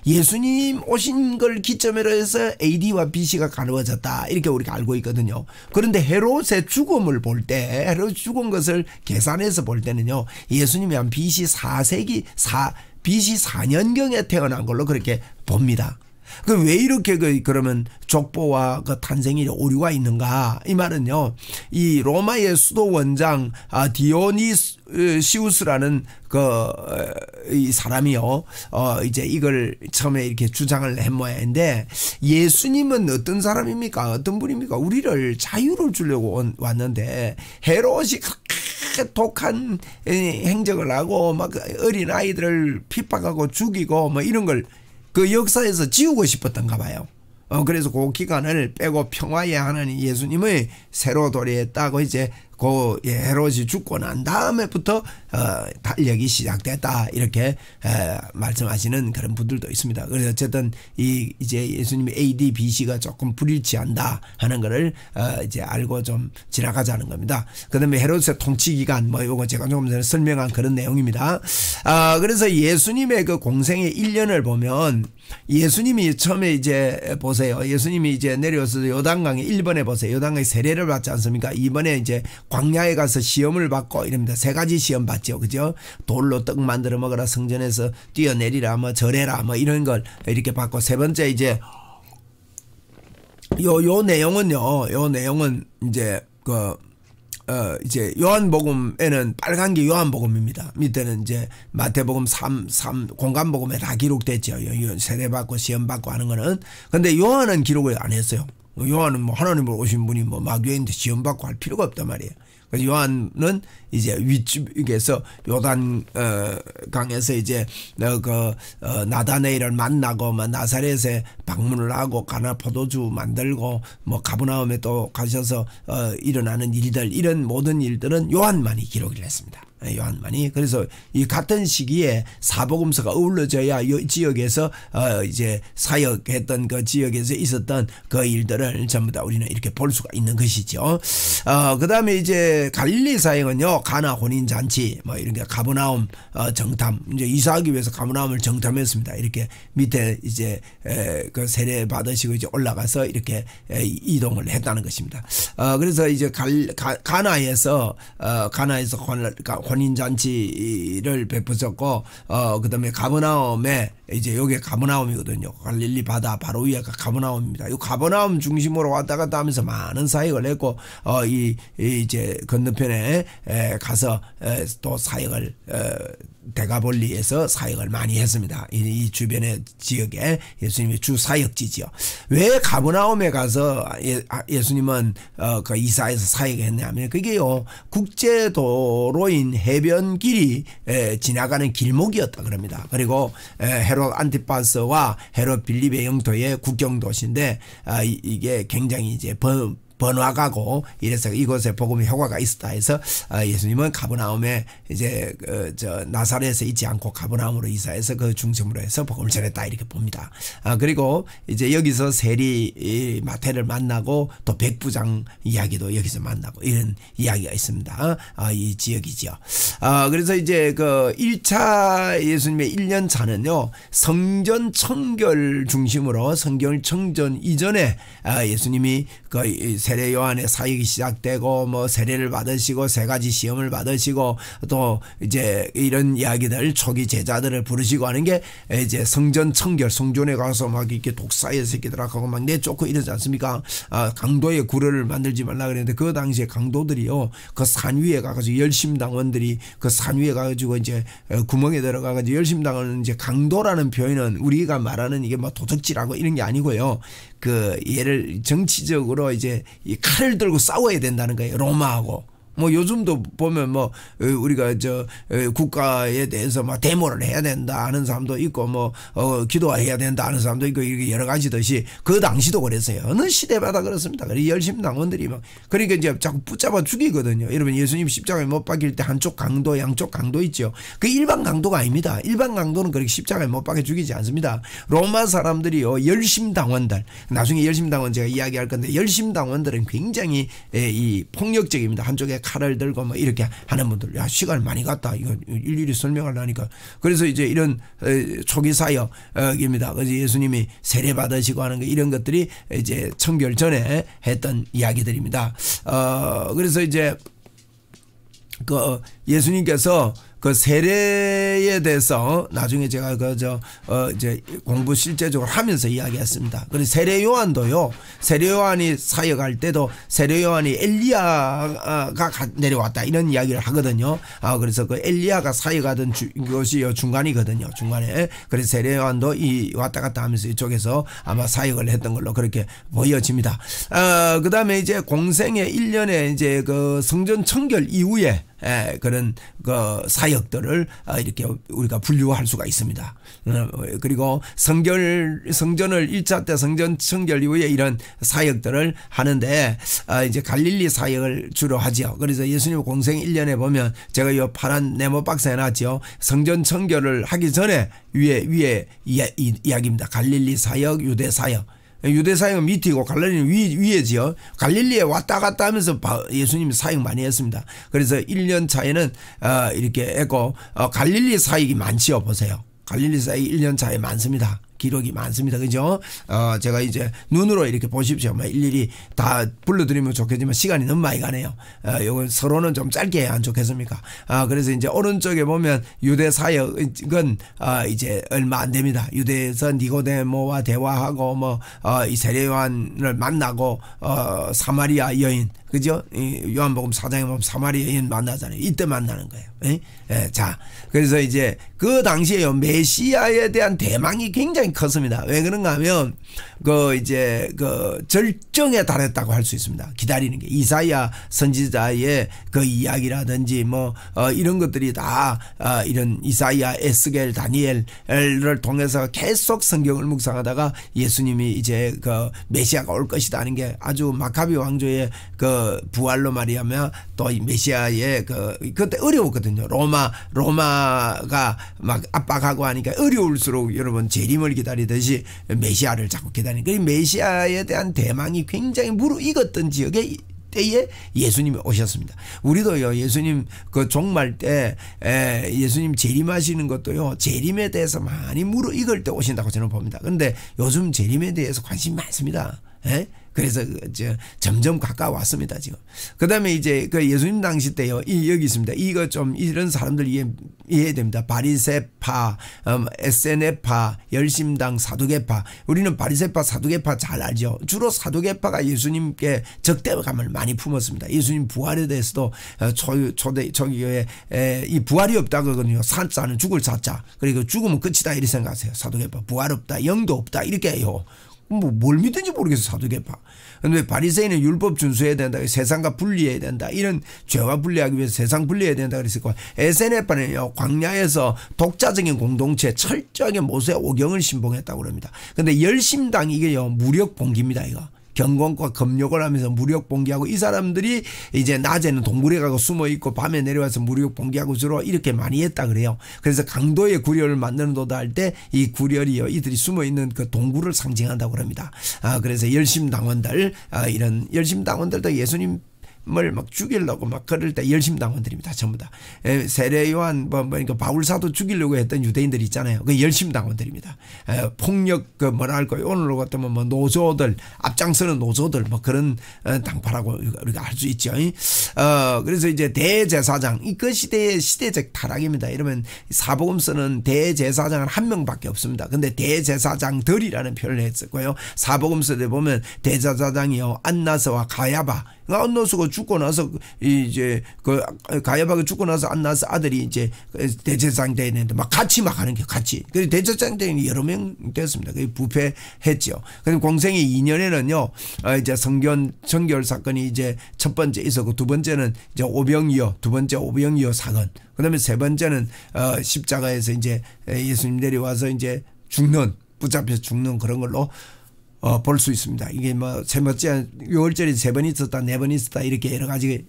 예수님 오신 걸 기점으로 해서 AD와 BC가 가누어졌다 이렇게 우리가 알고 있거든요. 그런데 헤롯의 죽음을 볼 때 헤롯 죽은 것을 계산해서 볼 때는요, 예수님이 한 BC 4세기 BC 4년경에 태어난 걸로 그렇게 봅니다. 왜 이렇게 그러면 족보와 그 탄생일에 오류가 있는가? 이 말은요, 이 로마의 수도 원장 디오니시우스라는 이 사람이요, 이제 이걸 처음에 이렇게 주장을 한 모양인데, 예수님은 어떤 사람입니까? 어떤 분입니까? 우리를 자유를 주려고 왔는데 헤롯이 그렇게 독한 행적을 하고 막 어린 아이들을 핍박하고 죽이고 이런 걸 그 역사에서 지우고 싶었던가 봐요. 그래서 그 기간을 빼고 평화의 하나님 예수님의 새로 도래했다고 이제 헤롯이 죽고 난 다음에부터 달력이 시작됐다 이렇게 말씀하시는 그런 분들도 있습니다. 그래서 어쨌든 이제 예수님의 AD, BC가 조금 불일치한다 하는 것을 이제 알고 좀 지나가자는 겁니다. 그다음에 헤롯의 통치 기간 이거 제가 조금 전에 설명한 그런 내용입니다. 그래서 예수님의 그 공생의 1년을 보면 예수님이 처음에 이제 보세요. 예수님이 이제 내려와서 요단강에 1번에 보세요. 요단강에 세례를 받지 않습니까? 2번에 이제 광야에 가서 시험을 받고 이럽니다. 3가지 시험 받죠. 그죠? 돌로 떡 만들어 먹어라, 성전에서 뛰어내리라, 절해라, 이런 걸 이렇게 받고, 3번째 이제 요 내용은 이제 이제 요한복음에는 빨간 게 요한복음입니다. 밑에는 이제 마태복음 3 공간복음에 다 기록됐죠. 세례받고 시험받고 하는 거는. 근데 요한은 기록을 안 했어요. 요한은 하나님으로 오신 분이 마귀인데 시험받고 할 필요가 없단 말이에요. 그래서 요한은 이제 위쪽에서 요단 강에서 이제 나다네일을 만나고 나사렛에 방문을 하고 가나 포도주 만들고 가브나움에 또 가셔서 일어나는 일들, 이런 모든 일들은 요한만이 기록을 했습니다. 요한만이. 그래서 이 같은 시기에 사복음서가 어우러져야 이 지역에서 이제 사역했던 그 지역에서 있었던 그 일들을 전부 다 우리는 이렇게 볼 수가 있는 것이죠. 그다음에 이제 갈릴리 사역은요, 가나 혼인 잔치 뭐 이런 게 가버나움 정탐, 이제 이사하기 위해서 가버나움을 정탐했습니다. 이렇게 밑에 이제 그 세례 받으시고 이제 올라가서 이렇게 이동을 했다는 것입니다. 그래서 이제 가나에서 혼인잔치를 베푸셨고, 그 다음에 가버나움에, 이제 요게 가버나움이거든요. 갈릴리 바다 바로 위에가 가버나움입니다. 이 가버나움 중심으로 왔다 갔다 하면서 많은 사역을 했고, 이제 건너편에 가서 또 사역을, 데가볼리에서 사역을 많이 했습니다. 이 주변의 지역에 예수님의 주 사역지지요. 왜 가버나움에 가서 예수님은 그 이사에서 사역했냐 하면, 그게요, 국제도로인 해변길이 지나가는 길목이었다 그럽니다. 그리고 헤롯 안티파스와 헤롯 빌립의 영토의 국경도시인데, 이게 굉장히 이제 번화가고 이래서 이곳에 복음의 효과가 있었다 해서 예수님은 가버나움에 이제 저 나사렛에 있지 않고 가버나움으로 이사해서 그 중심으로 해서 복음을 전했다 이렇게 봅니다. 그리고 이제 여기서 세리 마태를 만나고 또 백부장 이야기도 여기서 만나고 이런 이야기가 있습니다. 이 지역이죠. 그래서 이제 그 1차 예수님의 1년 차는요, 성전 청결 중심으로 성경 청전 이전에 예수님이 그 세례 요한의 사역이 시작되고 뭐 세례를 받으시고 세 가지 시험을 받으시고 또 이제 이런 이야기들 초기 제자들을 부르시고 하는 게 이제 성전 청결, 성전에 가서 막 이렇게 독사의 새끼들하고 막 내쫓고 이러지 않습니까? 강도의 구를 만들지 말라 그랬는데, 그 당시에 강도들이요, 그 산 위에 가가지고 열심당원들이 그 산 위에 가가지고 이제 구멍에 들어가가지고 열심당원은, 이제 강도라는 표현은 우리가 말하는 이게 뭐 도적질하고 이런 게 아니고요, 그 얘를 정치적으로 이제 이 칼을 들고 싸워야 된다는 거예요. 로마하고. 뭐 요즘도 보면 뭐 우리가 저 국가에 대해서 막 데모를 해야 된다 하는 사람도 있고, 뭐 기도해야 된다 하는 사람도 있고, 이렇게 여러 가지듯이 그 당시도 그랬어요. 어느 시대마다 그렇습니다. 그리고 열심당원들이 막, 그러니까 이제 자꾸 붙잡아 죽이거든요. 여러분, 예수님 십자가에 못 박힐 때 한쪽 강도 양쪽 강도 있죠. 그 일반 강도가 아닙니다. 일반 강도는 그렇게 십자가에 못 박혀 죽이지 않습니다. 로마 사람들이요, 열심당원들, 나중에 열심당원 제가 이야기할 건데, 열심당원들은 굉장히 이 폭력적입니다. 한쪽에 칼을 들고 뭐 이렇게 하는 분들, 야, 시간 많이 갔다 이거 일일이 설명하려니까. 그래서 이제 이런 초기 사역입니다. 그래서 예수님이 세례 받으시고 하는 거, 이런 것들이 이제 청결 전에 했던 이야기들입니다. 그래서 이제 그 예수님께서 그 세례에 대해서 나중에 제가 이제 공부 실제적으로 하면서 이야기했습니다. 그래서 세례 요한도요, 세례 요한이 사역할 때도 세례 요한이 엘리야가 내려왔다 이런 이야기를 하거든요. 그래서 그 엘리야가 사역하던 것이 중간이거든요. 중간에. 그래서 세례 요한도 이 왔다 갔다 하면서 이쪽에서 아마 사역을 했던 걸로 그렇게 보여집니다. 그 다음에 이제 공생의 1년에 이제 그 성전 청결 이후에 그런 그 사역들을 이렇게 우리가 분류할 수가 있습니다. 그리고 성전을 1차 때 성전 청결 이후에 이런 사역들을 하는데, 이제 갈릴리 사역을 주로 하죠. 그래서 예수님 공생 1년에 보면 제가 이 파란 네모 박스에 놨죠. 성전 청결을 하기 전에 위에 이야기입니다. 갈릴리 사역, 유대 사역. 유대 사역은 밑이고 갈릴리는 위에지요. 갈릴리에 왔다 갔다 하면서 예수님이 사역 많이 했습니다. 그래서 1년 차에는 이렇게 했고, 갈릴리 사역이 많지요. 보세요. 갈릴리 사역이 1년 차에 많습니다. 기록이 많습니다. 그죠? 제가 이제 눈으로 이렇게 보십시오. 뭐 일일이 다 불러드리면 좋겠지만 시간이 너무 많이 가네요. 요건 서로는 좀 짧게 해야 안 좋겠습니까? 그래서 이제 오른쪽에 보면 유대 사역은 이제 얼마 안 됩니다. 유대에서 니고데모와 대화하고 뭐 이 세례 요한을 만나고 사마리아 여인, 그죠? 요한복음 4장에 보면 사마리아 여인 만나잖아요. 이때 만나는 거예요. 자, 그래서 이제 그 당시에요, 메시아에 대한 대망이 굉장히 컸습니다. 왜 그런가 하면 이제 절정에 달했다고 할 수 있습니다. 기다리는 게 이사야 선지자의 그 이야기라든지 뭐 이런 것들이 다 이런 이사야, 에스겔, 다니엘을 통해서 계속 성경을 묵상하다가 예수님이 이제 그 메시아가 올 것이다 하는 게 아주 마카비 왕조의 그 그 부활로 말이야면 또 이 메시아의 그때 어려웠거든요. 로마가 막 압박하고 하니까 어려울수록 여러분 재림을 기다리듯이 메시아를 자꾸 기다리는 그 메시아에 대한 대망이 굉장히 무르익었던 지역에 때에 예수님이 오셨습니다. 우리도요, 예수님 그 종말 때 예수님 재림하시는 것도요, 재림에 대해서 많이 무르익을 때 오신다고 저는 봅니다. 그런데 요즘 재림에 대해서 관심이 많습니다. 예? 그래서 점점 가까워왔습니다, 지금. 그 다음에 이제 그 예수님 당시 때요, 여기 있습니다. 이거 좀 이런 사람들 이해해야 됩니다. 바리새파, 에세네파, 열심당, 사두개파. 우리는 바리새파, 사두개파 잘 알죠. 주로 사두개파가 예수님께 적대감을 많이 품었습니다. 예수님 부활에 대해서도 초대교회 이 부활이 없다고 하거든요. 산자는 죽을 사자. 그리고 죽으면 끝이다 이렇게 생각하세요. 사두개파. 부활 없다, 영도 없다 이렇게 해요. 뭐 뭘 믿든지 모르겠어 사두개파. 그런데 바리새인은 율법 준수해야 된다, 세상과 분리해야 된다, 이런 죄와 분리하기 위해서 세상 분리해야 된다 그랬었고, 에세네파는요 광야에서 독자적인 공동체 철저하게 모세 오경을 신봉했다고 그럽니다. 그런데 열심당 이게요 무력 봉기입니다. 이거 경공과 검욕을 하면서 무력 봉기하고, 이 사람들이 이제 낮에는 동굴에 가고 숨어 있고 밤에 내려와서 무력 봉기하고 주로 이렇게 많이 했다 그래요. 그래서 강도의 구렬을 만드는 도다 할 때 이 구렬이요 이들이 숨어 있는 그 동굴을 상징한다고 그럽니다. 그래서 열심당원들, 이런 열심당원들도 예수님 을 막 죽이려고 막 그럴 때 열심당원들입니다. 전부 다. 세례요한 그러니까 바울사도 죽이려고 했던 유대인들 있잖아요. 그 열심당원들입니다. 폭력 뭐라 할까요? 오늘로 같으면 뭐 노조들, 앞장서는 노조들 뭐 그런 당파라고 우리가 할 수 있죠. 그래서 이제 대제사장, 그 시대의 시대적 타락입니다. 이러면 사복음서는 대제사장은 한 명밖에 없습니다. 근데 대제사장들이라는 표현을 했었고요. 사복음서에 보면 대제사장이요 안나스와 가야바, 안나스가 죽고 나서 이제 그 가야바가 죽고 나서 안나스 아들이 이제 대제사장 되는데 막 같이 막 하는 게 같이. 그래서 대제사장 되는 여러 명 됐습니다. 그 부패했죠. 그리고 공생의 2년에는요 이제 정결 사건이 이제 첫 번째 있었고, 두 번째는 이제 두 번째 오병이어 사건. 그다음에 세 번째는 십자가에서 이제 예수님 내려와서 이제 붙잡혀서 죽는 그런 걸로 볼 수 있습니다. 이게 뭐 세 번째 6월절이 3번 있었다, 4번 있었다 이렇게 여러 가지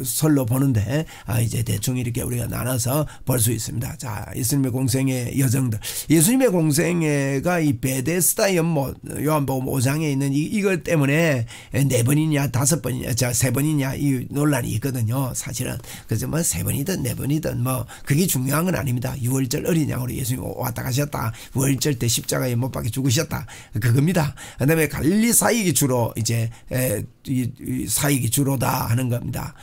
설로 보는데 이제 대충 이렇게 우리가 나눠서 볼 수 있습니다. 자, 예수님의 공생의 여정들. 예수님의 공생애가 이 베데스다 연못, 요한복음 5장에 있는 이것 때문에 4번이냐 5번이냐 3번이냐 이 논란이 있거든요. 사실은. 그래서 뭐 3번이든 4번이든 뭐 그게 중요한 건 아닙니다. 6월절 어린 양으로 예수님 왔다 가셨다, 5월절 때 십자가에 못 박혀 죽으셨다, 그겁니다. 그다음에 갈릴리 사역이 주로 이제 이 사역이 주로다 하는 겁니다.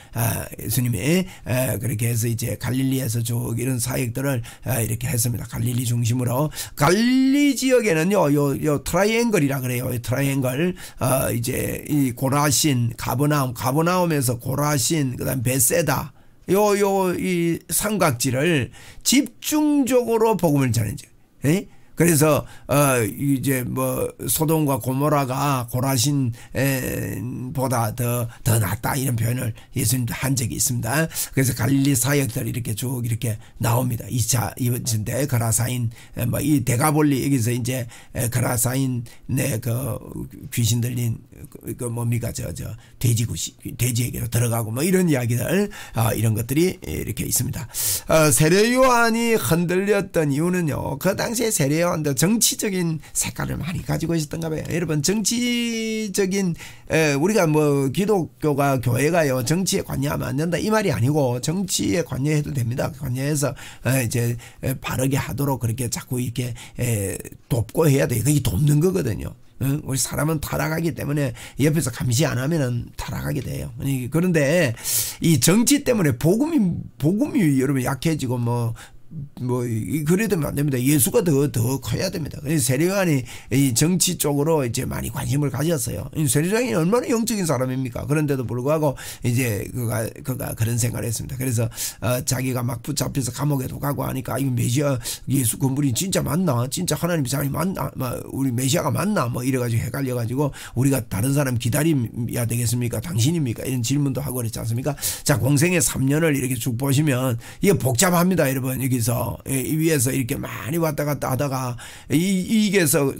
예수님이 그렇게 해서 이제 갈릴리에서 쭉 이런 사역들을 이렇게 했습니다. 갈릴리 중심으로. 갈릴리 지역에는요 요 트라이앵글이라 그래요. 트라이앵글 이제 이 고라신, 가버나움에서 고라신, 그다음 베세다, 이 삼각지를 집중적으로 복음을 전해줘요. 그래서 이제 뭐 소돔과 고모라가 고라신보다 더 낫다 이런 표현을 예수님도 한 적이 있습니다. 그래서 갈릴리 사역들이 이렇게 쭉 이렇게 나옵니다. 2차 이번인데 거라사인 뭐 이 데가볼리 여기서 이제 거라사인의 그 귀신 들린 그 뭡니까 저 돼지에게로 들어가고 뭐 이런 이야기들, 이런 것들이 이렇게 있습니다. 세례 요한이 흔들렸던 이유는요, 그 당시에 세례 요한도 정치적인 색깔을 많이 가지고 있었던가 봐요. 여러분, 정치적인 우리가 뭐 기독교가 교회가요 정치에 관여하면 안 된다 이 말이 아니고, 정치에 관여해도 됩니다. 관여해서 이제 바르게 하도록 그렇게 자꾸 이렇게 돕고 해야 돼요. 그게 돕는 거거든요. 우리 사람은 타락하기 때문에 옆에서 감시 안 하면은 타락하게 돼요. 그런데 이 정치 때문에 복음이 여러분 약해지고 그래야 되면 안 됩니다. 예수가 더 커야 됩니다. 그래서 세례 요한이 이 정치 쪽으로 이제 많이 관심을 가졌어요. 세례 요한이 얼마나 영적인 사람입니까? 그런데도 불구하고 이제 그가 그런 생각을 했습니다. 그래서 자기가 막 붙잡혀서 감옥에도 가고 하니까 이 메시아 예수 그분이 진짜 맞나? 진짜 하나님의 사람이 맞나? 우리 메시아가 맞나? 뭐 이래가지고 헷갈려가지고, 우리가 다른 사람 기다려야 되겠습니까? 당신입니까? 이런 질문도 하고 그랬지 않습니까? 자, 공생의 3년을 이렇게 쭉 보시면 이게 복잡합니다, 여러분. 이게 여기서 위에서 이렇게 많이 왔다 갔다 하다가 이게서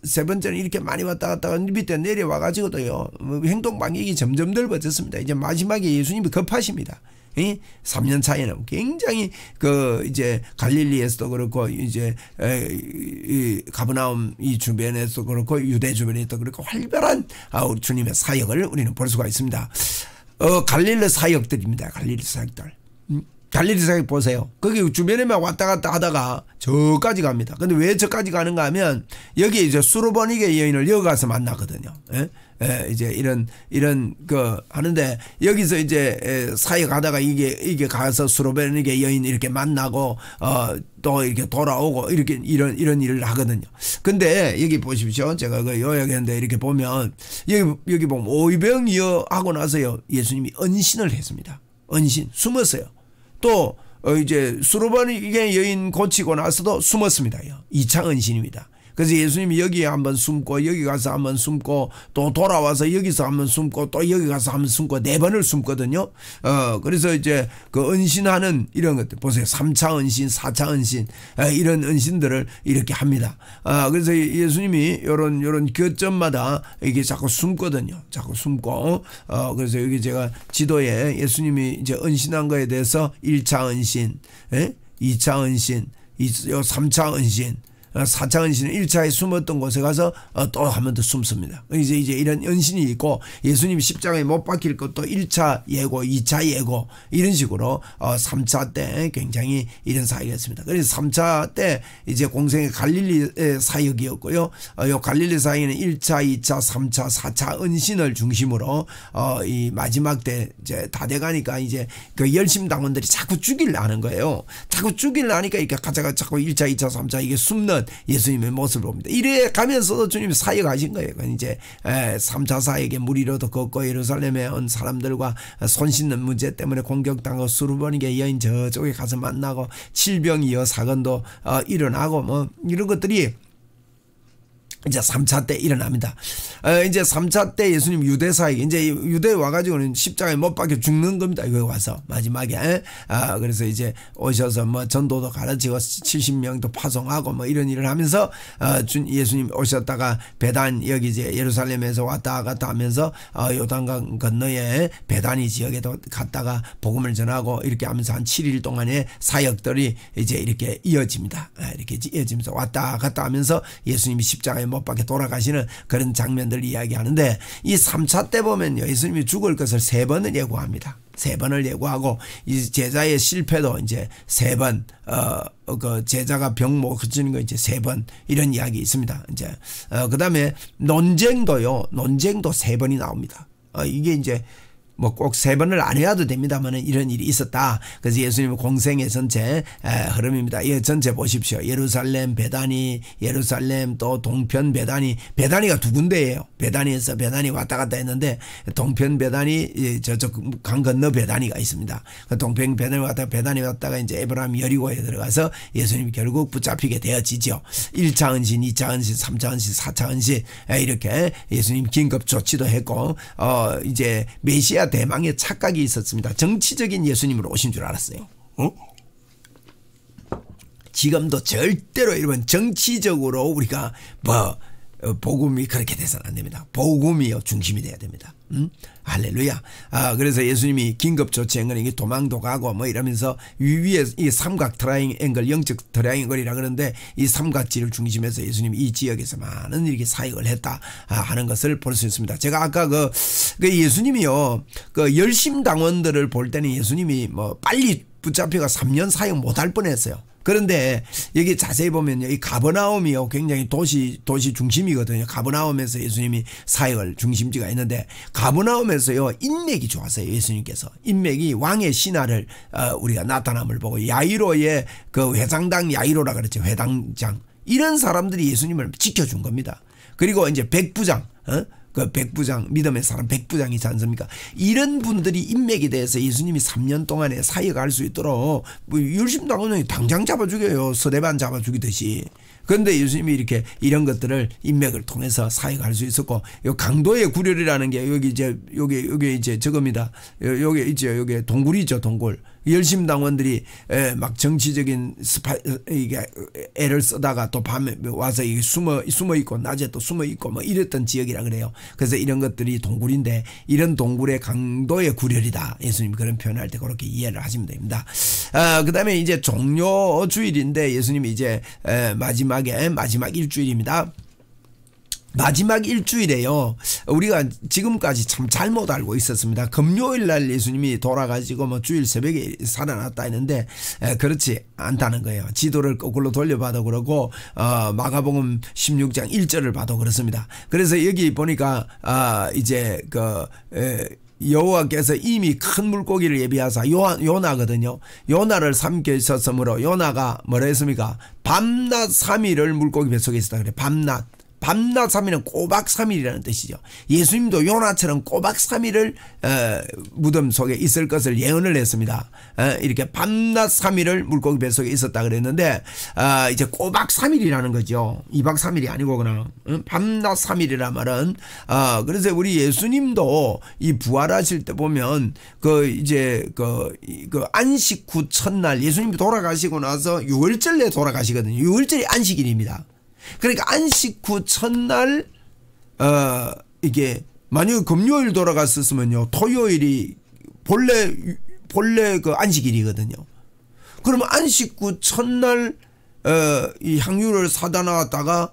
세 번째는 이렇게 많이 왔다 갔다 하다가 밑에 내려와 가지고도요 행동 반경이 점점 넓어졌습니다. 이제 마지막에 예수님이 급하십니다. 3년 차이는 굉장히 이제 갈릴리에서도 그렇고 이제 가버나움 이 주변에서도 그렇고 유대 주변에도 그렇고 활발한 우리 주님의 사역을 우리는 볼 수가 있습니다. 갈릴리 사역들입니다. 갈릴리 사역들. 갈릴리 사역 보세요. 거기 주변에만 왔다 갔다 하다가 저까지 갑니다. 근데 왜 저까지 가는가 하면 여기 이제 수르보니게 여인을 여기 가서 만나거든요. 이제 이런 하는데 여기서 이제 사역하다가 이게 가서 수르보니게 여인 이렇게 만나고 또 이렇게 돌아오고 이렇게 이런 일을 하거든요. 근데 여기 보십시오. 제가 요약했는데 이렇게 보면 여기 보면 오이병이어 하고 나서요 예수님이 언신을 했습니다. 언신 숨었어요. 또 이제 수르보니게 여인 고치고 나서도 숨었습니다. 2차 언신입니다. 그래서 예수님이 여기에 한번 숨고 여기 가서 한번 숨고 또 돌아와서 여기서 한번 숨고 또 여기 가서 한번 숨고 4번을 숨거든요. 그래서 이제 은신하는 이런 것들 보세요. 3차 은신, 4차 은신 이런 은신들을 이렇게 합니다. 그래서 예수님이 요런 교점마다 이게 자꾸 숨거든요. 자꾸 숨고 그래서 여기 제가 지도에 예수님이 이제 은신한 거에 대해서 1차 은신, 2차 은신, 3차 은신, 4차 은신은 1차에 숨었던 곳에 가서 또 한 번 더 숨습니다. 이제 이런 은신이 있고 예수님이 십자가에 못 박힐 것도 1차 예고, 2차 예고 이런 식으로 3차 때 굉장히 이런 사역이었습니다. 그래서 3차 때 이제 공생의 갈릴리 사역이었고요. 요 갈릴리 사역에는 1차, 2차, 3차, 4차 은신을 중심으로 이 마지막 때 이제 다 돼가니까 이제 열심당원들이 자꾸 죽이려 하는 거예요. 자꾸 죽이려 하니까 이렇게 가자가 자꾸 1차, 2차, 3차 이게 숨는 예수님의 모습을 봅니다. 이래 가면서도 주님이 사역하신 거예요. 이제 3차 사역에 무리로도 걷고 예루살렘에 온 사람들과 손 씻는 문제 때문에 공격당하고 수르보니게 여인 저쪽에 가서 만나고 질병이어 사건도 일어나고 뭐 이런 것들이 이제 3차 때 일어납니다. 이제 3차 때 예수님 유대 사역, 이제 유대에 와가지고는 십자가에 못 박혀 죽는 겁니다. 여기 와서 마지막에. 그래서 이제 오셔서 뭐 전도도 가르치고 70명도 파송하고 뭐 이런 일을 하면서 예수님 오셨다가 베단 여기 이제 예루살렘에서 왔다 갔다 하면서 요단강 건너에 베다니 지역에도 갔다가 복음을 전하고 이렇게 하면서 한 7일 동안의 사역들이 이제 이렇게 이어집니다. 이렇게 이어지면서 왔다 갔다 하면서 예수님이 십자가에 못 박혀 돌아가시는 그런 장면들을 이야기하는데 이 3차 때 보면 예수님이 죽을 것을 3번을 예고합니다. 3번을 예고하고 이 제자의 실패도 이제 3번 그 제자가 병목 그치는 거 이제 3번 이런 이야기 있습니다. 이제 그다음에 논쟁도 3번이 나옵니다. 이게 이제 뭐 꼭 3번을 안 해야도 됩니다만 이런 일이 있었다. 그래서 예수님의 공생의 전체 흐름입니다. 이 전체 보십시오. 예루살렘, 베다니, 예루살렘 또 동편 베다니. 베다니가 2군데예요. 베다니에서 베다니 왔다 갔다 했는데 동편 베다니 저쪽 강 건너 베다니가 있습니다. 동편 베다니 왔다가 이제 에브라임 여리고에 들어가서 예수님이 결국 붙잡히게 되어지죠. 1차 은신, 2차 은신, 3차 은신, 4차 은신 이렇게 예수님 긴급 조치도 했고 이제 메시아 대망의 착각이 있었습니다. 정치적인 예수님으로 오신 줄 알았어요. 지금도 절대로 이런 정치적으로 우리가 뭐 복음이 그렇게 돼서는 안 됩니다. 복음이 중심이 돼야 됩니다. 할렐루야. 그래서 예수님이 긴급 조치한 건 이게 도망도 가고 뭐 이러면서 위에 이 삼각 트라이앵글, 영적 트라이앵글이라 그러는데 이 삼각지를 중심해서 예수님이 이 지역에서 많은 이렇게 사역을 했다 하는 것을 볼 수 있습니다. 제가 아까 그 예수님이요, 그 열심당원들을 볼 때는 예수님이 뭐 빨리 붙잡혀가 3년 사역 못할 뻔했어요. 그런데 여기 자세히 보면 이 가버나움이요 굉장히 도시 중심이거든요. 가버나움에서 예수님이 사역을 중심지가 있는데 가버나움에서요 인맥이 좋았어요. 예수님께서 인맥이 왕의 신하를 우리가 나타남을 보고 야이로의 그 회장당 야이로라 그랬죠. 회당장 이런 사람들이 예수님을 지켜준 겁니다. 그리고 이제 백부장 그 백부장, 믿음의 사람 백부장이 있지 않습니까? 이런 분들이 인맥에 대해서 예수님이 3년 동안에 사역할 수 있도록 열심당원은 당장 잡아 죽여요. 서대반 잡아 죽이듯이. 그런데 예수님이 이렇게 이런 것들을 인맥을 통해서 사역할 수 있었고, 요 강도의 구렬이라는 게 여기 이제 저겁니다. 여기 있죠. 여기 동굴이죠. 동굴. 열심당원들이 막 정치적인 이게 애를 쓰다가 또 밤에 와서 이게 숨어 있고 낮에 또 숨어 있고 뭐 이랬던 지역이라 그래요. 그래서 이런 것들이 동굴인데 이런 동굴의 강도의 구렬이다. 예수님 그런 표현할 때 그렇게 이해를 하시면 됩니다. 그다음에 이제 종료 주일인데 예수님이 이제 마지막 일주일입니다. 마지막 일주일에요. 우리가 지금까지 참 잘못 알고 있었습니다. 금요일 날 예수님이 돌아가시고 뭐 주일 새벽에 살아났다 했는데 그렇지 않다는 거예요. 지도를 거꾸로 돌려봐도 그러고 마가복음 16장 1절을 봐도 그렇습니다. 그래서 여기 보니까 이제 여호와께서 이미 큰 물고기를 예비하사 요나거든요. 요나를 삼키셨으므로 요나가 뭐라 했습니까? 밤낮 3일을 물고기 뱃속에 있었다 그래. 밤낮 3일은 꼬박 3일이라는 뜻이죠. 예수님도 요나처럼 꼬박 3일을 무덤 속에 있을 것을 예언을 했습니다. 이렇게 밤낮 3일을 물고기 뱃속에 있었다 그랬는데 이제 꼬박 3일이라는 거죠. 2박 3일이 아니고 그냥 밤낮 3일이란 말은 그래서 우리 예수님도 이 부활하실 때 보면 이제 안식 후 첫날 예수님이 돌아가시고 나서 6월절에 돌아가시거든요. 6월절이 안식일입니다. 그러니까 안식 후 첫날 이게 만약에 금요일 돌아갔었으면요 토요일이 본래 그 안식일이거든요. 그러면 안식 후 첫날 이 향유를 사다 놨다가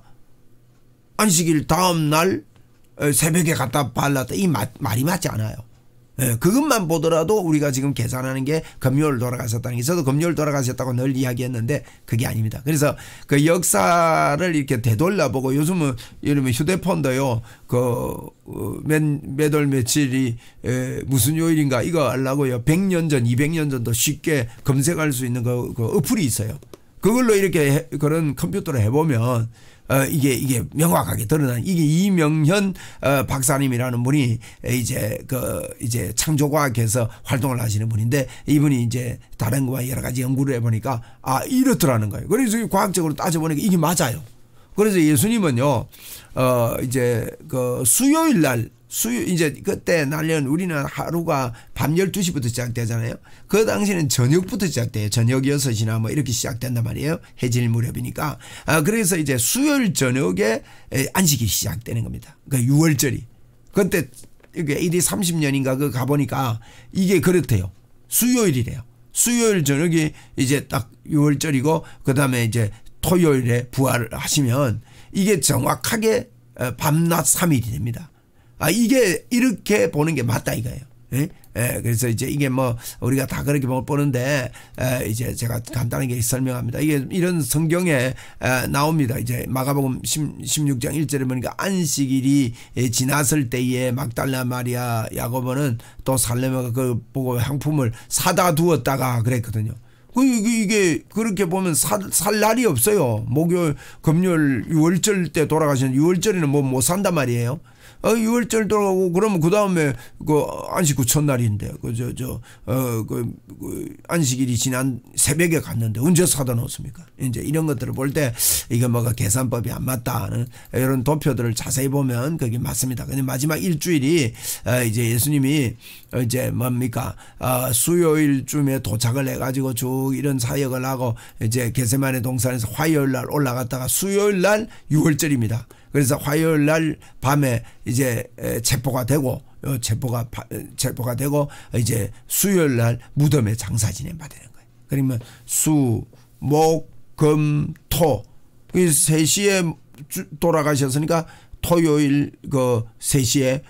안식일 다음 날 새벽에 갖다 발랐다. 이 말이 맞지 않아요. 그것만 보더라도 우리가 지금 계산하는 게 금요일 돌아가셨다는 게, 저도 금요일 돌아가셨다고 늘 이야기했는데 그게 아닙니다. 그래서 그 역사를 이렇게 되돌려보고 요즘은 이러면 휴대폰도요 몇 월 며칠이 무슨 요일인가 이거 알라고요 100년 전 200년 전도 쉽게 검색할 수 있는 그 어플이 있어요. 그걸로 이렇게 그런 컴퓨터로 해보면 이게 명확하게 드러나는, 이게 이명현 박사님이라는 분이 이제 창조과학에서 활동을 하시는 분인데, 이분이 이제 다른 거와 여러 가지 연구를 해보니까 이렇더라는 거예요. 그래서 과학적으로 따져보니까 이게 맞아요. 그래서 예수님은요 이제 수요일 날 이제 그때 날려는 우리는 하루가 밤 12시부터 시작되잖아요. 그 당시는 저녁부터 시작돼요. 저녁 6시나 뭐 이렇게 시작된단 말이에요. 해질 무렵이니까. 그래서 이제 수요일 저녁에 안식이 시작되는 겁니다. 그 6월절이. 그때 AD 30년인가 그 가보니까 이게 그렇대요. 수요일이래요. 수요일 저녁이 이제 딱 6월절이고 그 다음에 이제 토요일에 부활을 하시면 이게 정확하게 밤낮 3일이 됩니다. 이게 이렇게 보는 게 맞다 이거예요. 예? 그래서 이제 이게 뭐 우리가 다 그렇게 보는데 이제 제가 간단하게 설명합니다. 이게 이런 성경에 나옵니다. 이제 마가복음 16장 1절에 보니까 안식일이 지났을 때에 막달라 마리아 야고보는 또 살레메가 그걸 보고 향품을 사다 두었다가 그랬거든요. 이게 그렇게 보면 살 날이 없어요. 목요일, 금요일, 6월절 때 돌아가시는 6월절에는 뭐 못 산단 말이에요. 6월절 돌아가고 그러면 그 다음에 안식 후 첫날인데 안식일이 지난 새벽에 갔는데 언제 사다 놓습니까? 이제 이런 것들을 볼 때 이게 뭐가 계산법이 안 맞다는 이런 도표들을 자세히 보면 그게 맞습니다. 근데 마지막 일주일이 이제 예수님이 이제 뭡니까 수요일쯤에 도착을 해가지고 쭉 이런 사역을 하고 이제 겟세마네 동산에서 화요일 날 올라갔다가 수요일 날 6월절입니다. 그래서 화요일 날 밤에 이제 체포가 되고 이제 수요일 날 무덤에 장사 지내 받는 거예요. 그러면 수, 목, 금, 토. 3시에 돌아가셨으니까 토요일 3시에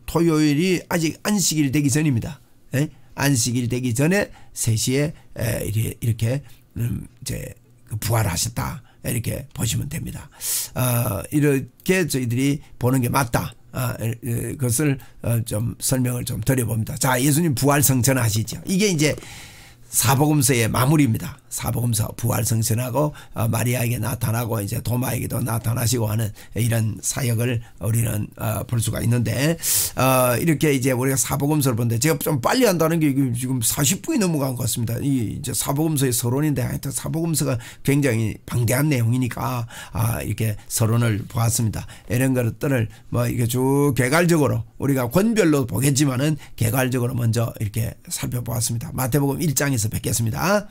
토요일이 아직 안식일 되기 전입니다. 안식일 되기 전에 3시에 이렇게 이제 부활하셨다. 이렇게 보시면 됩니다. 이렇게 저희들이 보는 게 맞다. 그것을 좀 설명을 좀 드려봅니다. 자, 예수님 부활 성천하시죠. 이게 이제 사복음서의 마무리입니다. 사복음서 부활성천하고 마리아에게 나타나고 이제 도마에게도 나타나시고 하는 이런 사역을 우리는 볼 수가 있는데 이렇게 이제 우리가 사복음서를 보는데 제가 좀 빨리 한다는 게 지금 40분이 넘어간 것 같습니다. 이 이제 사복음서의 서론인데 하여튼 사복음서가 굉장히 방대한 내용이니까 이렇게 서론을 보았습니다. 이런 것들을 뭐 이게 쭉 개괄적으로 우리가 권별로 보겠지만은 개괄적으로 먼저 이렇게 살펴보았습니다. 마태복음 1장에서 뵙겠습니다.